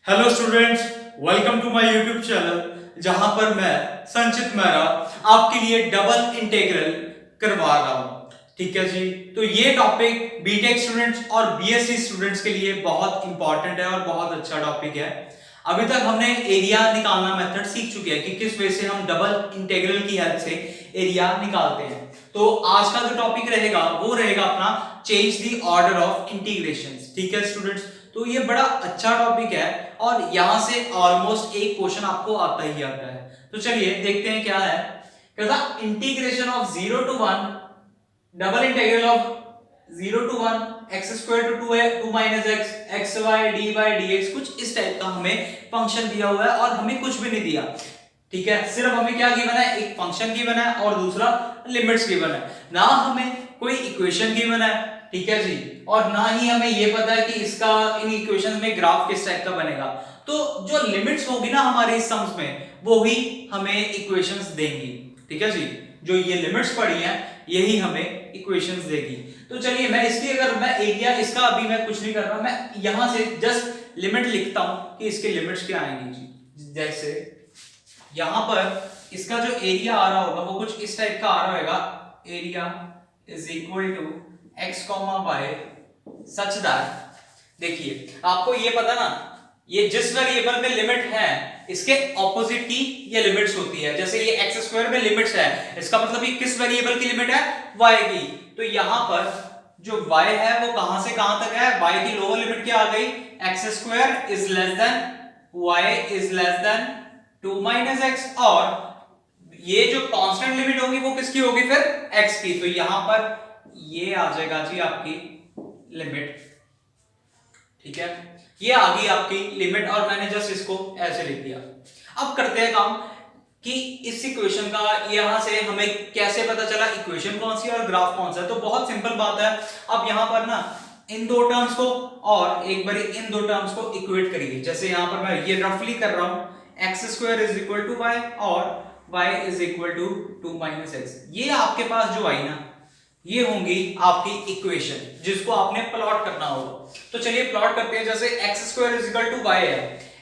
Hello students, welcome to my YouTube channel जहां पर मैं संचित मेहरा आपके लिए डबल इंटीग्रल करवा रहा हूं। ठीक है जी। तो ये टॉपिक बीटेक स्टूडेंट्स और बीएससी स्टूडेंट्स के लिए बहुत इंपॉर्टेंट है और बहुत अच्छा टॉपिक है। अभी तक हमने एरिया निकालना मेथड सीख चुके हैं कि किस वे से हम डबल इंटीग्रल की हेल्प से एरिया निकालते हैं। तो आज का जो टॉपिक रहेगा वो रहेगा अपना change the order of integrations. ठीक है स्टूडेंट्स, तो ये बड़ा अच्छा टॉपिक है और यहां से ऑलमोस्ट एक क्वेश्चन आपको आता ही आता है। तो चलिए देखते हैं क्या है। कहता integration of 0 to 1 double integral of 0 to 1 x square to 2 minus x x y d by d x, कुछ इस टाइप का हमें फंक्शन दिया हुआ है और हमें कुछ भी नहीं दिया। ठीक है, सिर्फ हमें क्या गिवन है, एक फंक्शन गिवन है और दूसरा लिमिट्स गिवन है। ना हमें कोई इक्वेशन गिवन है, ठीक है जी, और ना ही हमें ये पता है कि इसका इन इक्वेशंस में ग्राफ किस टाइप का बनेगा। तो जो लिमिट्स होगी ना हमारे इस सम्स में, वो ही हमें इक्वेशंस देंगी। ठीक है जी, जो ये लिमिट्स पड़ी हैं यही हमें इक्वेशंस देगी। तो चलिए मैं इसकी अगर मैं एरिया इसका अभी मैं कुछ नहीं कर रहा, मैं यहां से जस्ट लिमिट लिखता हूं कि इसके लिमिट्स क्या आएंगी जी। जैसे यहां पर इसका जो एरिया आ रहा होगा वो कुछ इस टाइप का आ रहा होगा, area is equal to x comma y such that, देखिए आपको ये पता ना, ये जिस वेरिएबल में लिमिट है इसके ऑपोजिट की ये लिमिट्स होती है। जैसे ये एक्स स्क्वायर में लिमिट्स है, इसका मतलब ये किस वेरिएबल की लिमिट है, y की। तो यहां पर जो y है वो कहां से कहां तक है, y की लोअर लिमिट क्या आ गई, x square is less than y is less than 2 minus X, और ये जो कांस्टेंट लिमिट होगी वो किसकी होगी फिर, x की। तो यहां पर ये आ जाएगा जी आपकी लिमिट। ठीक है, ये आ गई आपकी लिमिट और मैंने जस्ट इसको ऐसे लिख दिया। अब करते हैं काम कि इस इक्वेशन का यहां से हमें कैसे पता चला इक्वेशन कौन सी और ग्राफ कौन सा है। तो बहुत सिंपल बात है, अब यहां पर ना इन दो टर्म्स को और एक बार इन दो टर्म्स को इक्वेट करिए। जैसे यहां पर मैं ये रफली कर रहा हूं, X square is equal to Y और Y is equal to 2 minus X. ये आपके पास जो आई ना, ये होंगी आपकी इक्वेशन जिसको आपने प्लॉट करना होगा। तो चलिए प्लॉट करते हैं। जैसे X square is equal to Y है,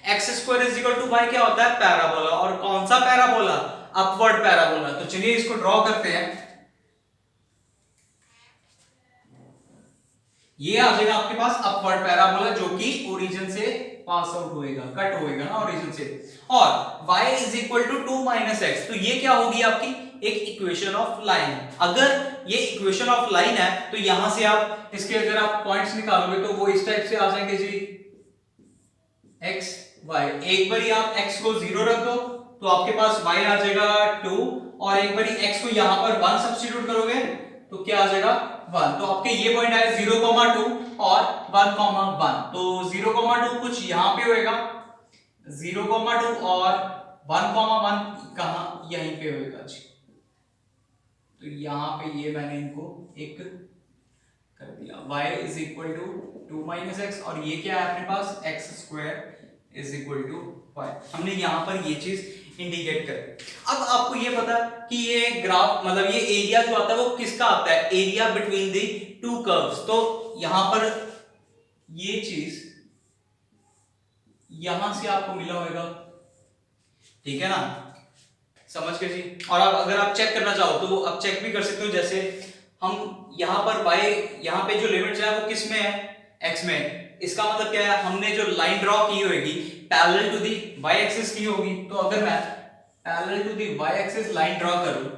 X square is equal to Y क्या होता है, पैराबोला। और कौन सा पैराबोला, अपवर्ड पैराबोला। तो चलिए इसको ड्रॉ करते हैं। ये आ जाएगा आपके पास अपवर्ड पैराबोला जो कि ओरिजिन से पास आउट होएगा, कट होएगा ना ओरिजिन से। और y is equal to 2 minus x, तो ये क्या होगी आपकी एक इक्वेशन ऑफ लाइन। अगर ये इक्वेशन ऑफ लाइन है तो यहां से आप इसके अगर आप पॉइंट्स निकालोगे तो वो इस टाइप से आ जाएंगे जी, x y। एक बारी आप x को 0 रख दो तो आपके पास y आ जाएगा 2, और एक बारी x को यहां पर 1 सब्स्टिट्यूट करोगे तो क्या आ जाएगा 1। तो आपके ये पॉइंट आए 0,2 और 1,1। तो 0,2 कुछ यहां पे होएगा, 0,2 और 1,1 कहां, यहीं पे होएगा जी। तो यहां पे ये मैंने इनको एक कर दिया, y is equal to 2 minus X, और ये क्या है अपने पास, X square is equal to Y. हमने यहां पर ये चीज इंडिकेट कर। अब आपको ये पता कि ये ग्राफ मतलब ये एरिया जो आता है वो किसका आता है, area between the two curves. तो यहां पर ये चीज यहां से आपको मिला होगा, ठीक है ना, समझ गए जी। और आप अगर आप चेक करना चाहो तो आप चेक भी कर सकते हो। जैसे हम यहां पर y, यहां पे जो लिमिट्स है वो किस में है, x में। इसका मतलब क्या है, हमने जो लाइन ड्रॉ की होगी parallel to the y axis की होगी। तो अगर मैं parallel to the y axis line draw करूं,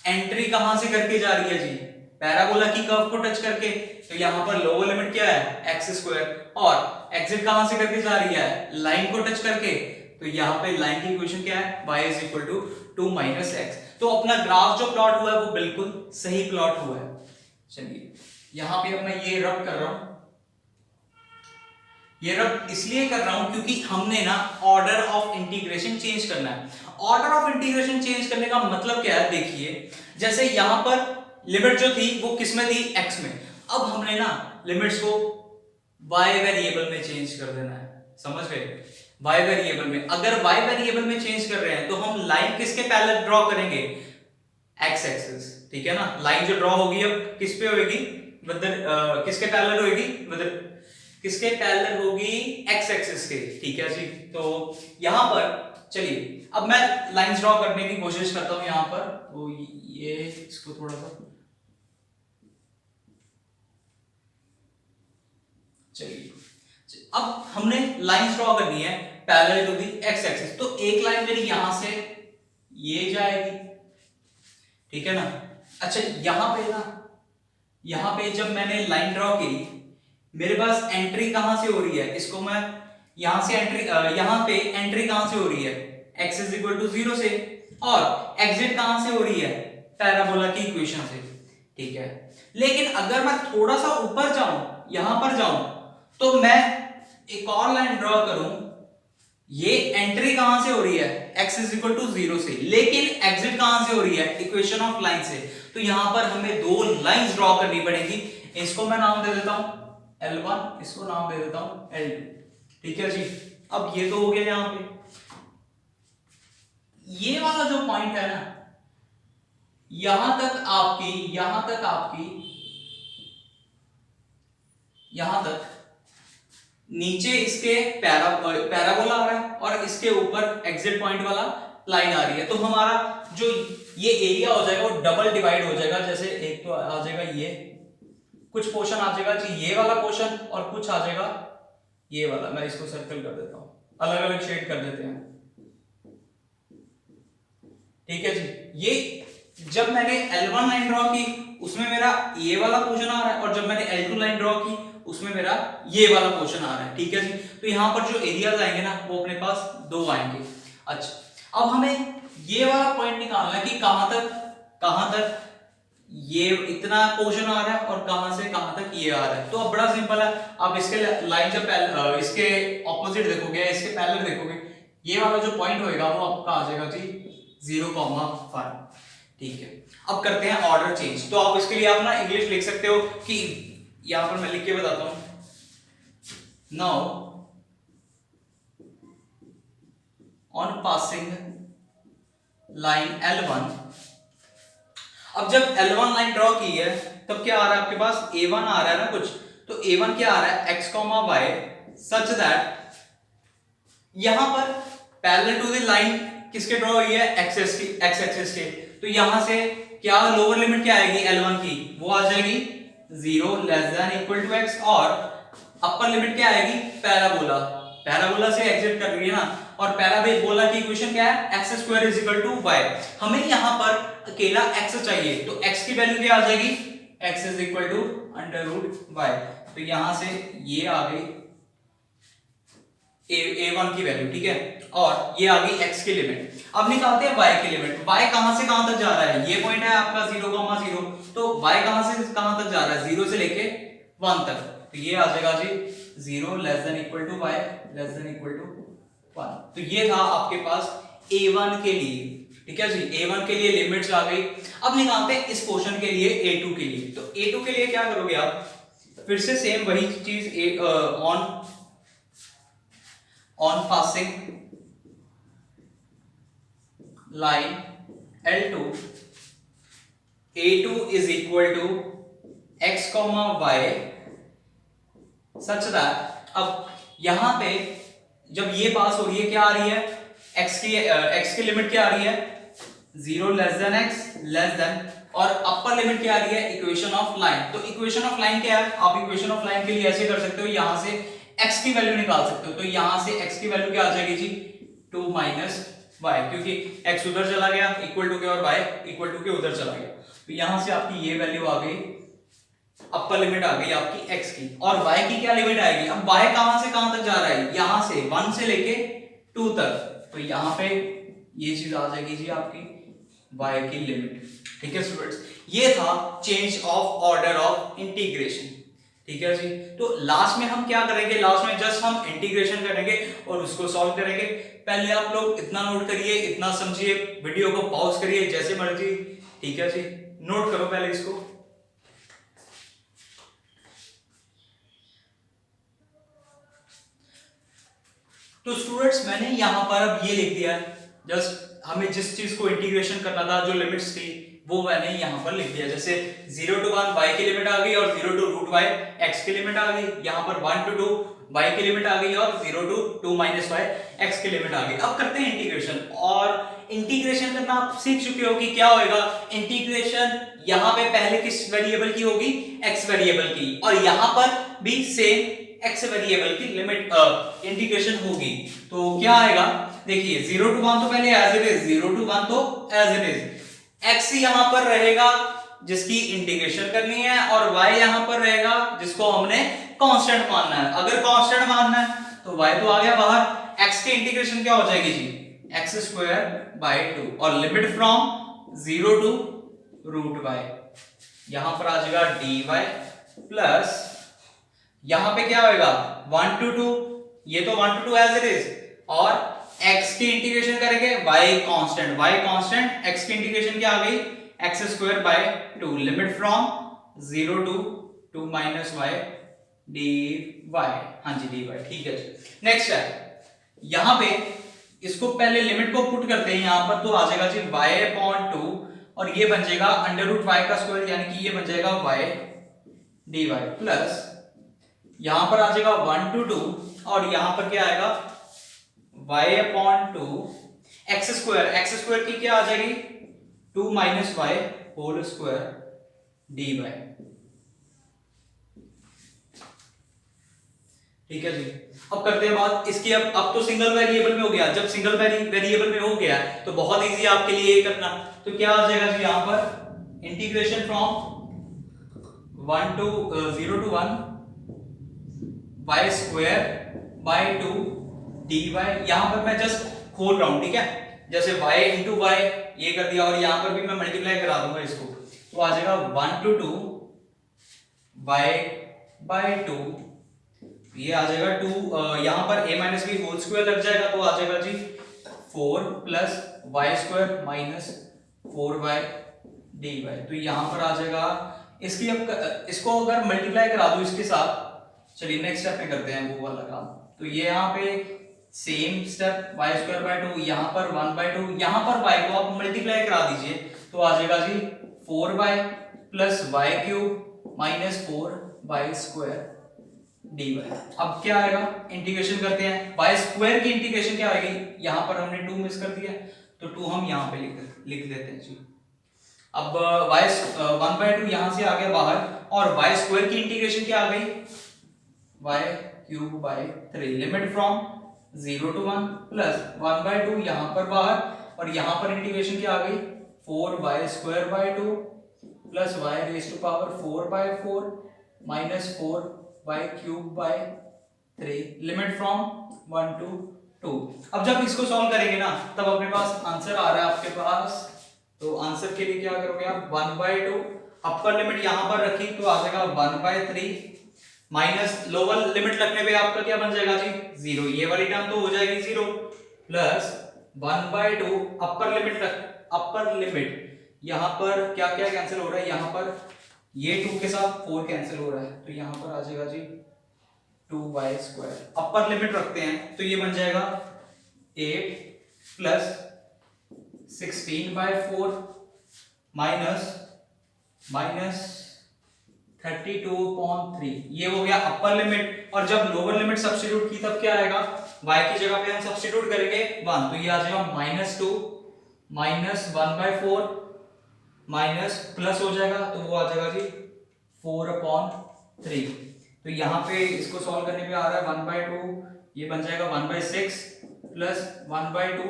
एंट्री कहां से करके जा रही है जी, पैराबोला की कर्व को टच करके। तो यहां पर लोअर लिमिट क्या है, एक्स स्क्वायर, और एग्जिट कहां से करके जा रही है, लाइन को टच करके। तो यहां पे लाइन की इक्वेशन क्या है, y is equal to 2 minus x. तो अपना ग्राफ जो प्लॉट हुआ है वो बिल्कुल सही प्लॉट हुआ है। चलिए यहां पे अब मैं ये रब कर रहा हूं, ये रब इसलिए कर रहा हूं क्योंकि हमने ना ऑर्डर ऑफ इंटीग्रेशन चेंज करना है। ऑर्डर ऑफ इंटीग्रेशन चेंज करने का मतलब क्या है, देखिए जैसे यहां पर लिमिट जो थी वो किस में थी, x में। अब हमने ना लिमिट्स को y वेरिएबल में चेंज कर देना है, समझ गए, y वेरिएबल में। अगर y वेरिएबल में चेंज कर रहे हैं तो हम लाइन किसके पैरेलल ड्रॉ करेंगे, x एक्सिस, ठीक है ना। लाइन जो ड्रॉ होगी अब किस पे होगी, किसके पैरेलल होगी, किसके पैरेलल होगी, एक्स एक्सिस के, ठीक है जी। तो यहां पर चलिए अब मैं लाइंस ड्रॉ करने की कोशिश करता हूं यहां पर। तो ये इसको थोड़ा सा, चलिए अब हमने लाइंस ड्रॉ करनी है parallel to the x axis. तो एक लाइन मेरी यहां से ये जाएगी, ठीक है ना। अच्छा यहां पे ना, यहां पे जब मैंने लाइन ड्रॉ की, मेरे पास एंट्री कहां से हो रही है, इसको मैं यहां से एंट्री, यहां पे एंट्री कहां से हो रही है, x इज इक्वल टू 0 से, और एग्जिट कहां से हो रही है, पैराबोला की इक्वेशन से, ठीक है। लेकिन अगर मैं थोड़ा सा ऊपर जाऊं, यहां पर जाऊं, तो मैं एक और लाइन ड्रॉ करूं, ये एंट्री कहां से हो रही है, x इज इक्वल टू 0 से, लेकिन एग्जिट कहां से हो रही है, इक्वेशन ऑफ लाइन से। तो यहां पर हमें दो लाइंस ड्रॉ करनी पड़ेगी। इसको मैं नाम दे देता हूं L1, इसको नाम दे देता हूं L2, ठीक है जी। अब ये तो हो गया यहां पे। ये वाला जो पॉइंट है ना, यहां तक आपकी, यहां तक नीचे इसके पैराबोला आ रहा है और इसके ऊपर एग्जिट पॉइंट वाला लाइन आ रही है। तो हमारा जो ये एरिया हो जाएगा वो डबल डिवाइड हो जाएगा। जैसे एक तो आ जाएगा ये, कुछ पोर्शन आ जाएगा जी ये वाला पोर्शन, और कुछ आ जाएगा ये वाला। मैं इसको सर्कल कर देता हूं, अलग अलग शेड कर देते हैं, ठीक है जी। ये जब मैंने L1 लाइन ड्रॉ की उसमें मेरा ये वाला पोर्शन आ रहा है, और जब मैंने L2 लाइन ड्रॉ की उसमें मेरा ये वाला पोर्शन आ रहा है, ठीक है जी। तो यहां पर जो एरियाज आएंगे ना वो अपने पास दो आएंगे। अच्छा अब हमें ये वाला पॉइंट निकालना है कि कहां तक ये इतना पोर्शन आ रहा है और कहां से कहां तक ये आ रहा है। तो अब बड़ा सिंपल है, आप इसके लाइन जब इसके ऑपोजिट देखोगे, इसके पैरेलल देखोगे, ये वाला जो पॉइंट होएगा वो आपका आ जाएगा जी 0,1, ठीक है। अब करते हैं ऑर्डर चेंज। तो आप इसके लिए आप ना इंग्लिश लिख सकते हो कि यहां पर मैं लिख के बताता हूं, now on passing line L1। अब जब L1 लाइन ड्रॉ की है तब क्या आ रहा है आपके पास, A1 आ रहा है ना कुछ। तो A1 क्या आ रहा है, x, y सच दैट यहां पर पैरेलल टू द लाइन किसके ड्रॉ हुई है, x एक्सिस के। तो यहां से क्या लोअर लिमिट क्या आएगी L1 की, वो आ जाएगी 0 less than equal to x, और अपर लिमिट क्या आएगी, पैराबोला से एग्जिट कर रही है ना, और पैराबोला की इक्वेशन क्या है, x square is equal to y। हमें यहां पर अकेला x चाहिए, तो x की वैल्यू क्या आ जाएगी, x is equal to under root y। तो यहां से ये आ गई a1 की वैल्यू, ठीक है, और ये आ गई x की लिमिट। अब निकालते हैं y की लिमिट। y कहां से कहां तक जा रहा है, ये पॉइंट है आपका 0,0, तो y कहां से कहां तक जा रहा है, 0 से लेके 1 तक। तो ये आ जाएगा जी 0 less than equal to y less than equal to 1। तो ये था आपके पास a1 के लिए, ठीक है जी। a1 के लिए लिमिट्स आ गई। अब निकालते हैं इस पोर्शन के लिए a2 के लिए। तो a2 के लिए क्या करोगे आप, फिर से सेम वही चीज, on passing line L2, a2 is equal to x, y such that, अब यहां पे जब ये पास हो रही है क्या आ रही है, x की लिमिट क्या आ रही है, 0 less then x less than, और अपर लिमिट क्या आ रही है, इक्वेशन ऑफ लाइन। तो इक्वेशन ऑफ लाइन क्या है, आप इक्वेशन ऑफ लाइन के लिए ऐसे कर सकते हो, यहां से x की वैल्यू निकाल सकते हो। तो यहां से x की वैल्यू क्या आ जाएगी जी 2 माइनस y, क्योंकि x उधर चला गया इक्वल टू के, और y इक्वल टू के उधर चला गया। तो यहां से आपकी ये वैल्यू आ गई, अपर लिमिट आ गई आपकी x की, और y की क्या लिमिट आएगी। अब y कहां से कहां तक जा रहा है, यहां से 1 से लेके 2 तक। तो यहां पे ये चीज आ जाएगी जी आपकी y की लिमिट, ठीक है स्टूडेंट्स। ये था change of order of integration, ठीक है जी। तो लास्ट में हम क्या करेंगे, लास्ट में जस्ट हम इंटीग्रेशन करेंगे और उसको सॉल्व करेंगे। पहले आप लोग इतना नोट करिए, इतना समझिए, वीडियो को पॉज करिए जैसे मर्जी, ठीक है जी। नोट करो पहले इसको। तो स्टूडेंट्स मैंने यहां पर अब ये लिख दिया, जस्ट हमें जिस चीज को इंटीग्रेशन करना था, जो लिमिट्स थी वो मैंने यहाँ पर लिख दिया। जैसे 0 to 1 y की लिमिट आ गई और 0 to रूट y x की लिमिट आ गई, यहाँ पर 1 to 2 y की लिमिट आ गई और 0 to 2 minus y x की लिमिट आ गई। अब करते हैं इंटीग्रेशन, और इंटीग्रेशन करना आप सीख चुके हो कि क्या होएगा। इंटीग्रेशन यहाँ पे पहले किस वेरिएबल की होगी, x वेरिएबल की, और यहाँ पर भी सेम x वेरिएबल की लिमिट इंटीग्रेशन होगी। तो क्या आएगा, देखिए 0 to 1 तो पहले एज इट इज, 0 to 1 तो एज इट इज, x यहाँ पर रहेगा जिसकी इंटीग्रेशन करनी है, और y यहाँ पर रहेगा जिसको हमने कांस्टेंट मानना है। अगर कांस्टेंट मानना है तो y तो आ गया बाहर, x की इंटीग्रेशन क्या हो जाएगी जी, x स्क्वायर बाय 2, और limit from 0 to root y, यहां पर आ जाएगा dy प्लस यहां पे क्या होएगा 1 to 2, ये तो 1 to 2 एज इट इज, और x की इंटीग्रेशन करेंगे y कांस्टेंट, x की इंटीग्रेशन क्या आ गई, x square by 2, limit from 0 to 2 minus y dy, हाँ जी dy, ठीक है जी। नेक्स्ट है, यहां पे इसको पहले लिमिट को पुट करते हैं यहां पर, तो आ जाएगा जी y अपॉन 2, और ये बन जाएगा अंडर रूट y का स्क्वायर, यानी कि ये बन जाएगा y dy, प्लस यहां पर आ जाएगा 1 to 2, और यहां पर क्या आएगा y अपॉन 2 x स्क्वायर की क्या आ जाएगी 2 minus y whole square dy, ठीक है जी। अब करते हैं बात इसकी, अब तो सिंगल वेरिएबल में हो गया। जब सिंगल वेरिएबल में हो गया तो बहुत इजी आपके लिए करना, तो क्या आ जाएगा जी यहां पर integration from 0 to 1 y square by 2 dy, यहां पर मैं जस्ट खोल रहा हूं, ठीक है, जैसे y इंटू y ये कर दिया, और यहां पर भी मैं मल्टीप्लाई करा दूंगा इसको, तो आ जाएगा 1 to 2 y बाय 2, ये आ जाएगा 2, यहां पर a minus b whole square लग जाएगा, तो आ जाएगा जी 4 plus y square minus 4y dy, तो यहां पर आ जाएगा इसकी, अब इसको अगर मल्टीप्लाई करा दूं इसके साथ, चलिए नेक्स्ट स्टेप में करते हैं वो वाला काम। तो ये यहाँ पे same step y square by 2, यहाँ पर 1/2, यहाँ पर y को आप मल्टीप्लाई करा दीजिए, तो आ जाएगा जी 4y plus y cube minus 4y square dy। अब क्या आएगा, इंटीग्रेशन करते हैं, y स्क्वायर की इंटीग्रेशन क्या आएगी, यहाँ पर हमने 2 मिस कर दिया, तो 2 हम यहाँ पे लिख देते हैं जी। अब y 1/2 यहां से आ गया बाहर, और y स्क्वायर की इंटीग्रेशन क्या आ गई y cube by 3, limit from 0 to 1 plus 1/2 यहां पर बाहर, और यहां पर इंटीग्रेशन क्या आ गई 4y square by 2 plus y raise to power 4/4 minus 4y cube by 3, limit from 1 to 2। अब जब इसको सॉल्व करेंगे ना, तब अपने पास आंसर आ रहा है आपके पास, तो आंसर के लिए क्या करोगे आप 1/2, अपर लिमिट यहां पर रखी तो आ जाएगा 1/3, माइनस लोअर लिमिट रखने पे आपका क्या बन जाएगा जी 0, ये वाली टर्म तो हो जाएगी 0, प्लस 1/2 अपर लिमिट यहां पर क्या क्या कैंसिल हो रहा है, यहां पर ये 2 के साथ 4 कैंसिल हो रहा है, तो यहां पर आ जाएगा जी 2y स्क्वायर, अपर लिमिट रखते हैं तो ये बन जाएगा 8 प्लस 16/4 माइनस 32.3, ये हो गया अपर लिमिट। और जब लोअर लिमिट सब्स्टिट्यूट की तब क्या आएगा, y की जगह पे हम सब्स्टिट्यूट करेंगे 1, तो ये आ जाएगा -2 माइनस 1/4 माइनस प्लस हो जाएगा, तो वो आ जाएगा जी 4/3। तो यहाँ पे इसको सॉल्व करने पे आ रहा है 1/2, ये बन जाएगा 1/6 प्लस 1/2,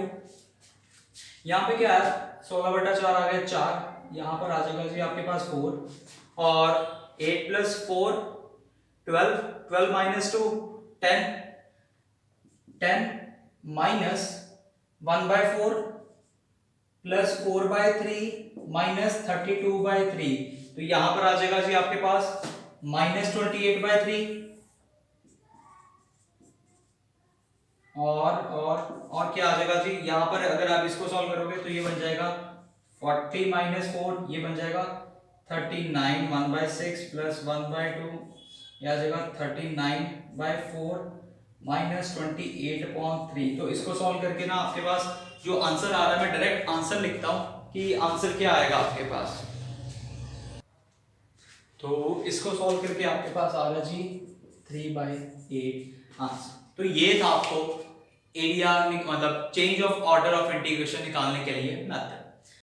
यहाँ पे क्या है 16/4 आ गया 4, यहाँ पर आ जाएगा जी आपके पास 4, और 8 plus 4 12 minus 2 10 minus 1/4 plus 4/3 minus 32/3, तो यहां पर आ जाएगा जी आपके पास -28/3, और क्या आ जाएगा जी, यहां पर अगर आप इसको सॉल्व करोगे तो ये बन जाएगा 40 माइनस 4, ये बन जाएगा 39, 1/6 प्लस 1/2, ये आ जाएगा 39/4 माइनस 28.3। तो इसको सॉल्व करके ना आपके पास जो आंसर आ रहा है, मैं डायरेक्ट आंसर लिखता हूं कि आंसर क्या आएगा आपके पास। तो इसको सॉल्व करके आपके पास आ रहा जी 3/8 आंसर। तो ये था आपको एरिया मतलब change of order of integration निकालने के लिए मेथड।